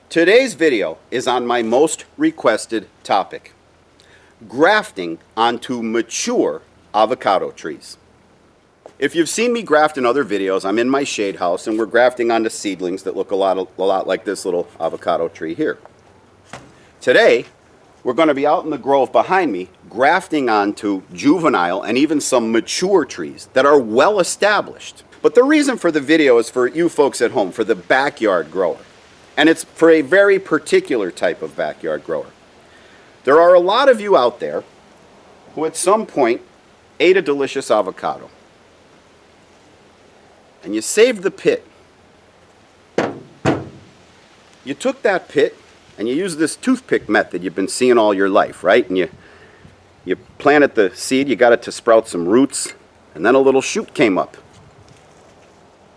Today's video is on my most requested topic, grafting onto mature avocado trees. If you've seen me graft in other videos, I'm in my shade house and we're grafting onto seedlings that look a lot like this little avocado tree here. Today, we're going to be out in the grove behind me grafting onto juvenile and even some mature trees that are well established. But the reason for the video is for you folks at home, for the backyard grower. And it's for a very particular type of backyard grower. There are a lot of you out there who at some point ate a delicious avocado. And you saved the pit. You took that pit and you used this toothpick method you've been seeing all your life, right? And you planted the seed, you got it to sprout some roots, and then a little shoot came up.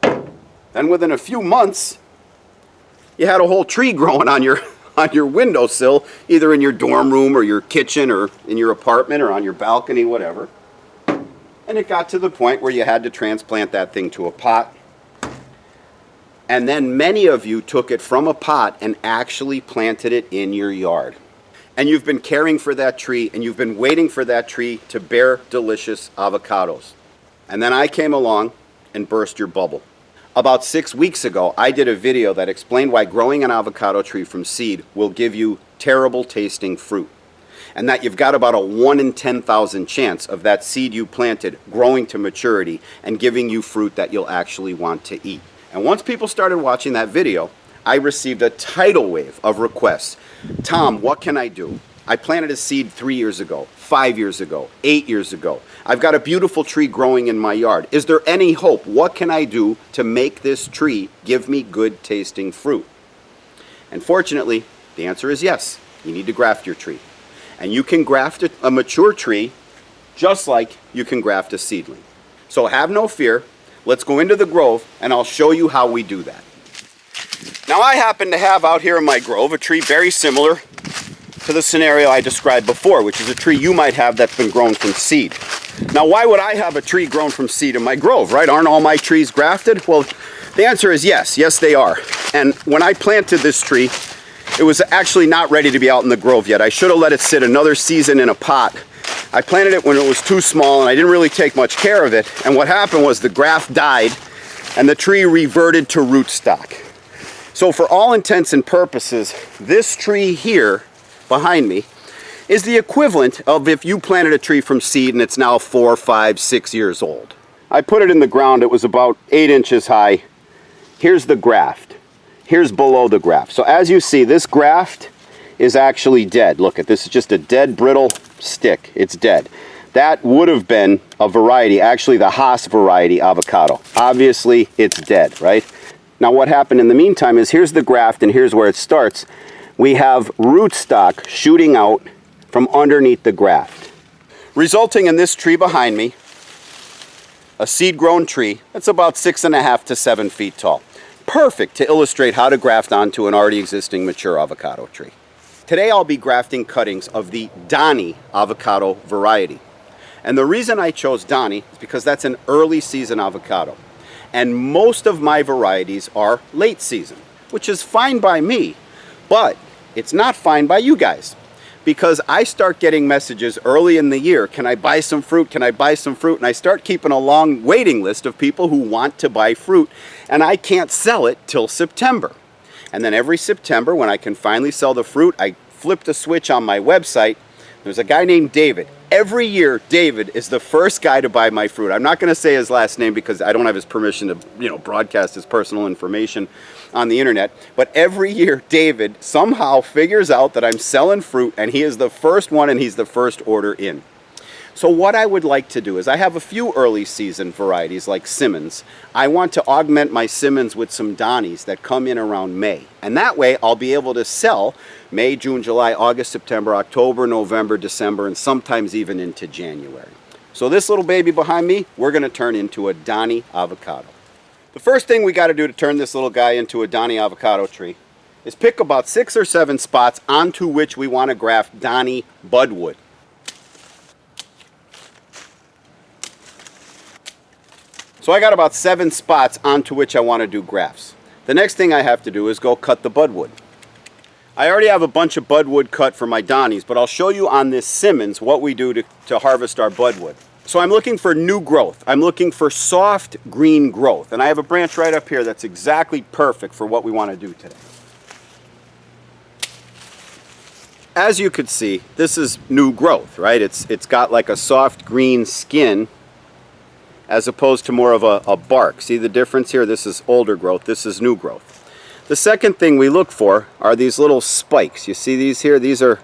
Then within a few months, you had a whole tree growing on your windowsill, either in your dorm room or your kitchen or in your apartment or on your balcony, whatever. And it got to the point where you had to transplant that thing to a pot. And then many of you took it from a pot and actually planted it in your yard. And you've been caring for that tree and you've been waiting for that tree to bear delicious avocados. And then I came along and burst your bubble. About 6 weeks ago, I did a video that explained why growing an avocado tree from seed will give you terrible tasting fruit. And that you've got about a 1 in 10,000 chance of that seed you planted growing to maturity and giving you fruit that you'll actually want to eat. And once people started watching that video, I received a tidal wave of requests. Tom, what can I do? I planted a seed 3 years ago, 5 years ago, 8 years ago. I've got a beautiful tree growing in my yard. Is there any hope? What can I do to make this tree give me good tasting fruit? And fortunately, the answer is yes. You need to graft your tree. And you can graft a mature tree just like you can graft a seedling. So have no fear. Let's go into the grove and I'll show you how we do that. Now I happen to have out here in my grove a tree very similar to the scenario I described before, which is a tree you might have that's been grown from seed. Now, why would I have a tree grown from seed in my grove, right? Aren't all my trees grafted? Well, the answer is yes. Yes, they are. And when I planted this tree, it was actually not ready to be out in the grove yet. I should have let it sit another season in a pot. I planted it when it was too small and I didn't really take much care of it. And what happened was the graft died and the tree reverted to rootstock. So for all intents and purposes, this tree here behind me is the equivalent of if you planted a tree from seed and it's now 4, 5, 6 years old. I put it in the ground, it was about 8 inches high. Here's the graft. Here's below the graft. So as you see, this graft is actually dead. Look at this, is just a dead, brittle stick. It's dead. That would have been a variety, actually the Hass variety avocado. Obviously, it's dead, right? Now what happened in the meantime is here's the graft and here's where it starts. We have rootstock shooting out from underneath the graft, resulting in this tree behind me, a seed-grown tree that's about 6.5 to 7 feet tall. Perfect to illustrate how to graft onto an already existing mature avocado tree. Today I'll be grafting cuttings of the Donny avocado variety. And the reason I chose Donny is because that's an early season avocado. And most of my varieties are late season, which is fine by me. But it's not fine by you guys, because I start getting messages early in the year, can I buy some fruit, can I buy some fruit? And I start keeping a long waiting list of people who want to buy fruit, and I can't sell it till September. And then every September, when I can finally sell the fruit, I flip the switch on my website. There's a guy named David. Every year, David is the first guy to buy my fruit. I'm not going to say his last name because I don't have his permission to, broadcast his personal information on the internet. But every year, David somehow figures out that I'm selling fruit, and he is the first one, and he's the first order in. So what I would like to do is I have a few early season varieties like Simmons. I want to augment my Simmons with some Donnies that come in around May. And that way I'll be able to sell May, June, July, August, September, October, November, December, and sometimes even into January. So this little baby behind me, we're going to turn into a Donny avocado. The first thing we got to do to turn this little guy into a Donny avocado tree is pick about 6 or 7 spots onto which we want to graft Donny budwood. So I got about 7 spots onto which I want to do grafts. The next thing I have to do is go cut the budwood. I already have a bunch of budwood cut for my Donnies, but I'll show you on this Simmons what we do to harvest our budwood. So I'm looking for new growth. I'm looking for soft green growth. And I have a branch right up here that's exactly perfect for what we want to do today. As you could see, this is new growth, right? It's got like a soft green skin as opposed to more of a bark. See the difference here? This is older growth, this is new growth. The second thing we look for are these little spikes. You see these here? These are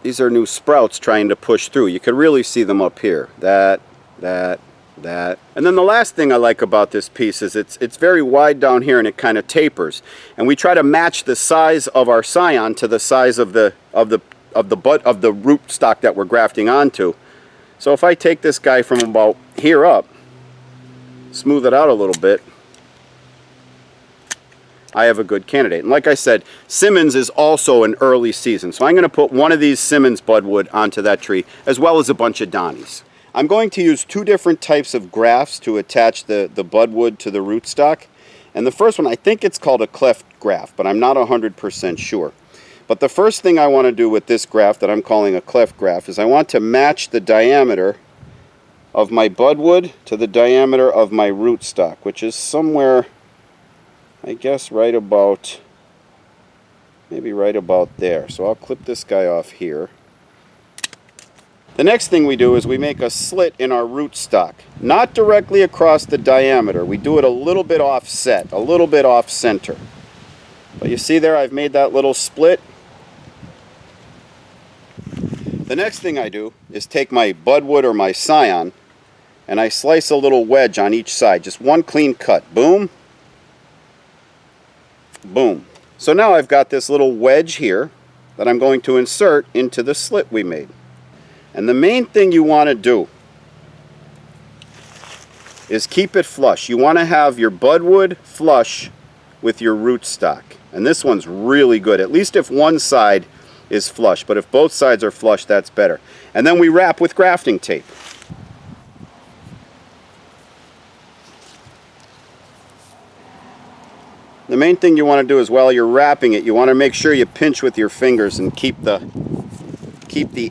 new sprouts trying to push through. You can really see them up here. That. And then the last thing I like about this piece is it's very wide down here and it kind of tapers. And we try to match the size of our scion to the size of the root stock that we're grafting onto. So if I take this guy from about here up, smooth it out a little bit, I have a good candidate. And like I said, Simmons is also an early season. So I'm going to put one of these Simmons budwood onto that tree, as well as a bunch of Donnies. I'm going to use two different types of grafts to attach the budwood to the rootstock. And the first one, I think it's called a cleft graft, but I'm not 100% sure. But the first thing I want to do with this graft that I'm calling a cleft graft is I want to match the diameter of my budwood to the diameter of my rootstock, which is somewhere, I guess maybe right about there. So I'll clip this guy off here. The next thing we do is we make a slit in our rootstock, not directly across the diameter. We do it a little bit offset, a little bit off center. But you see there, I've made that little split. The next thing I do is take my budwood or my scion and I slice a little wedge on each side, just one clean cut. Boom. Boom. So now I've got this little wedge here that I'm going to insert into the slit we made. And the main thing you want to do is keep it flush. You want to have your budwood flush with your rootstock. And this one's really good, at least if one side is flush. But if both sides are flush, that's better. And then we wrap with grafting tape. The main thing you want to do is while you're wrapping it, you want to make sure you pinch with your fingers and keep the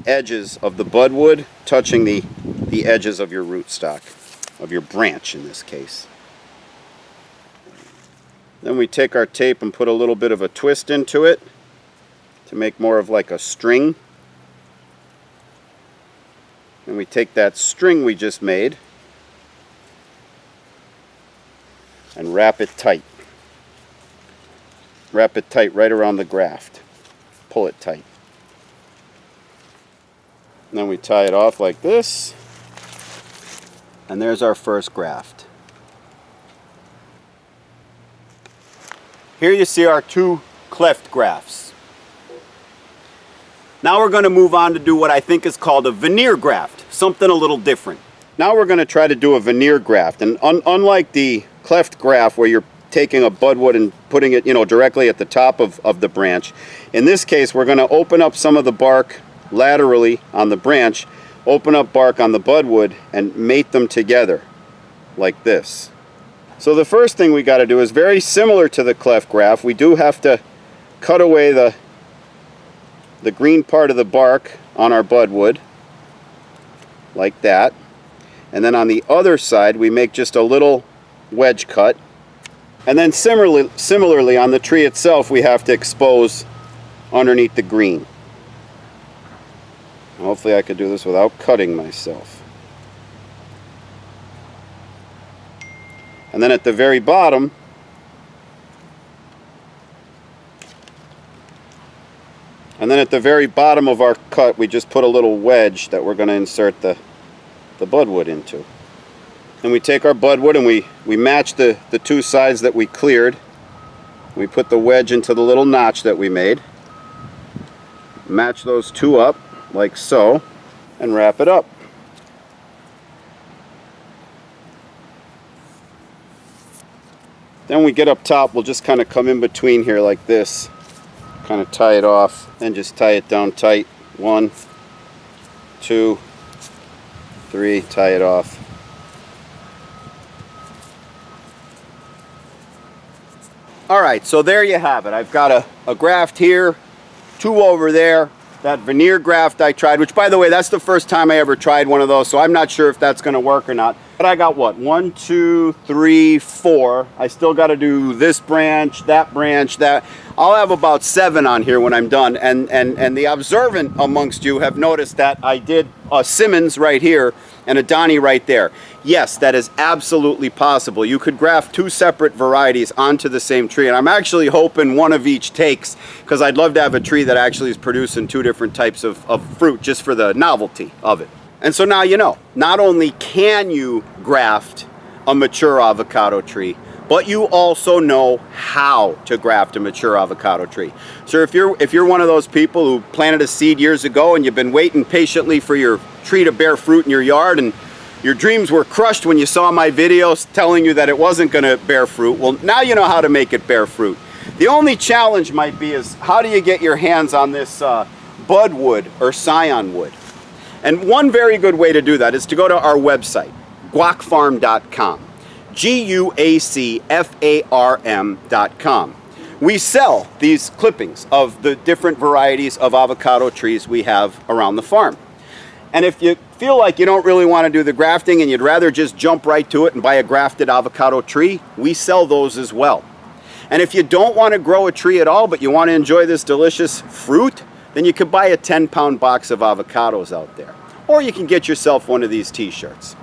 edges of the budwood touching the edges of your rootstock, of your branch in this case. Then we take our tape and put a little bit of a twist into it to make more of like a string. And we take that string we just made and wrap it tight. Wrap it tight right around the graft. Pull it tight. And then we tie it off like this. And there's our first graft. Here you see our two cleft grafts. Now we're going to move on to do what I think is called a veneer graft. Something a little different. Now we're going to try to do a veneer graft. And unlike the cleft graft where you're taking a budwood and putting it, directly at the top of the branch, in this case we're going to open up some of the bark laterally on the branch, open up bark on the budwood, and mate them together like this. So the first thing we got to do is very similar to the cleft graft. We do have to cut away the green part of the bark on our budwood like that, and then on the other side we make just a little wedge cut, and then similarly on the tree itself we have to expose underneath the green. Hopefully I could do this without cutting myself. And then at the very bottom, of our cut, we just put a little wedge that we're going to insert the budwood into. And we take our budwood and we match the two sides that we cleared. We put the wedge into the little notch that we made. Match those two up like so, and wrap it up. Then we get up top, we'll just kind of come in between here like this, kind of tie it off, and just tie it down tight. 1, 2, 3, tie it off. All right, so there you have it. I've got a graft here, 2 over there. That veneer graft I tried, which by the way, that's the first time I ever tried one of those, so I'm not sure if that's gonna work or not. But I got what, 1, 2, 3, 4. I still gotta do this branch, that. I'll have about 7 on here when I'm done. And the observant amongst you have noticed that I did a Simmons right here and a Donnie right there. Yes, that is absolutely possible. You could graft 2 separate varieties onto the same tree, and I'm actually hoping one of each takes, because I'd love to have a tree that actually is producing 2 different types of fruit just for the novelty of it. And so now you know, not only can you graft a mature avocado tree, but you also know how to graft a mature avocado tree. So if you're one of those people who planted a seed years ago and you've been waiting patiently for your tree to bear fruit in your yard, and your dreams were crushed when you saw my videos telling you that it wasn't going to bear fruit, well, now you know how to make it bear fruit. The only challenge might be is how do you get your hands on this budwood or scion wood? And one very good way to do that is to go to our website, guacfarm.com. GUACFARM.com. We sell these clippings of the different varieties of avocado trees we have around the farm. And if you feel like you don't really want to do the grafting and you'd rather just jump right to it and buy a grafted avocado tree, we sell those as well. And if you don't want to grow a tree at all, but you want to enjoy this delicious fruit, then you could buy a 10-pound box of avocados out there. Or you can get yourself one of these t-shirts.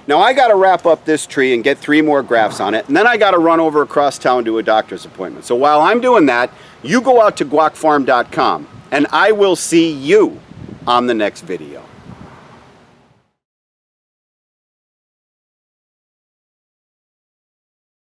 Now I got to wrap up this tree and get 3 more grafts on it, and then I got to run over across town to a doctor's appointment. So while I'm doing that, you go out to guacfarm.com, and I will see you on the next video.